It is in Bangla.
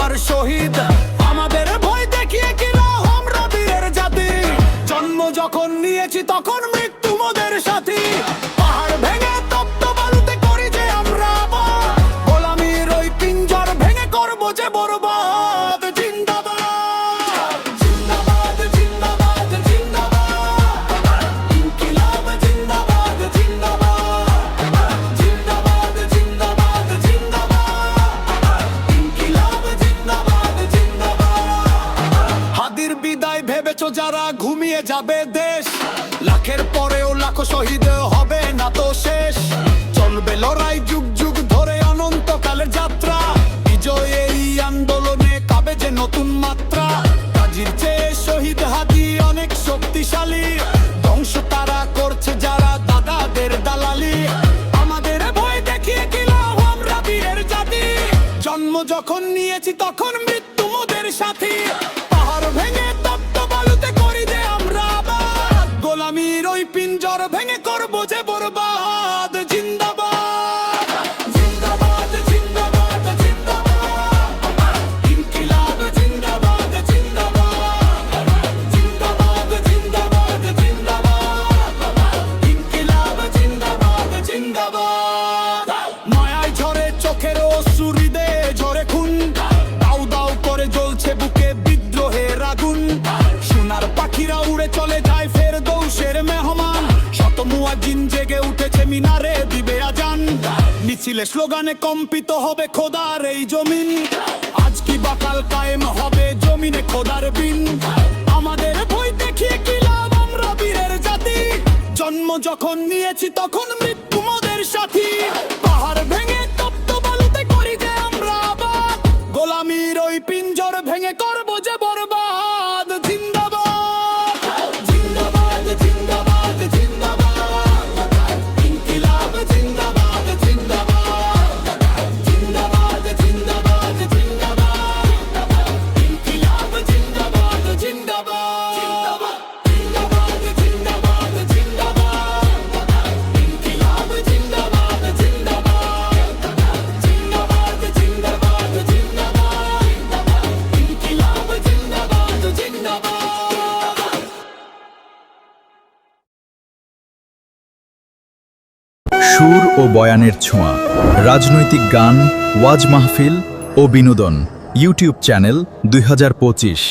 বারবার শহীদ। আমাদের ভয় দেখিয়ে কি লাভ, আমরা বীরের জাতি। জন্ম যখন নিয়েছি তখন মৃত্যু মোদের সাথী। পাহাড় ভেঙে তপ্ত বালুতে করি যে আমরা আবার, গোলামির ওই পিঞ্জর ভেঙে করবো যে বরবাদ। জিন্দাবাদ জিন্দাবাদ জিন্দাবাদ জিন্দাবাদ, ইনকিলাব জিন্দাবাদ জিন্দাবাদ, জিন্দাবাদ জিন্দাবাদ জিন্দাবাদ, ইনকিলাব জিন্দাবাদ জিন্দাবাদ। হাদির বিদায় ভেবেছো যারা, ঘুমিয়ে যাবে দেশ। লাখের পরেও লাখো শহীদ হবে না তো শেষ। চলবে লড়াই যুগ যুগ ধরে অনন্তকালের যাত্রা। বিজয় এই আন্দোলনে কাবে যে নতুন মাত্রা। গাজীর চেয়ে শহীদ হাদি অনেক শক্তিশালী। ধ্বংস তারা করছে যারা দাদাদের দালালি। আমাদের ভয় দেখিয়ে কি লাভ, আমরা বীরের জাতি। জন্ম যখন নিয়েছি তখন মৃত্যু মোদের সাথী। পাহাড় ভেঙে তপ্ত বালুতে করি যে আমরা আবার, গোলামির ওই পিঞ্জর ভেঙে করবো যে বরবাদ। জিন্দাবাদ জিন্দাবাদ জিন্দাবাদ জিন্দাবাদ, ইনকিলাব জিন্দাবাদ জিন্দাবাদ, জিন্দাবাদ জিন্দাবাদ জিন্দাবাদ, ইনকিলাব জিন্দাবাদ জিন্দাবাদ। মায়ায় ঝরে চোখের অশ্রু, হৃদয়ে ঝরে খুন। দাউ দাউ করে জ্বলছে বুকে বিদ্রোহের আগুন। সোনার পাখিরা উড়ে চলে যায় ফেরদৌসের মেহমান। শত মুয়াজ্জিন জেগে উঠেছে মিনারে দিবে আজান। মিছিলে স্লোগানে কম্পিত হবে খোদার এই জমিন। আজ কি বাকাল কায়েম হবে জমিনে খোদার বিন। আমাদের ভয় দেখিয়ে কি লাভ, আমরা বীরের জাতি। জন্ম যখন নিয়েছি তখন মৃত্যু মোদের সাথী। পাহাড় ভেঙে তপ্ত বালুতে করি যে আমরা আবার, গোলামির ওই পিঞ্জর ভেঙে করবো যে বরবাদ। জিন্দাবাদ জিন্দাবাদ জিন্দাবাদ জিন্দাবাদ, ইনকিলাব জিন্দাবাদ জিন্দাবাদ, জিন্দাবাদ জিন্দাবাদ জিন্দাবাদ, ইনকিলাব জিন্দাবাদ জিন্দাবাদ, জিন্দাবাদ জিন্দাবাদ জিন্দাবাদ, ইনকিলাব জিন্দাবাদ জিন্দাবাদ, জিন্দাবাদ জিন্দাবাদ জিন্দাবাদ, ইনকিলাব জিন্দাবাদ জিন্দাবাদ। সুর ও বয়ানের ছোঁয়া, রাজনৈতিক গান, ওয়াজ মাহফিল ও বিনোদন। YouTube channel 2025।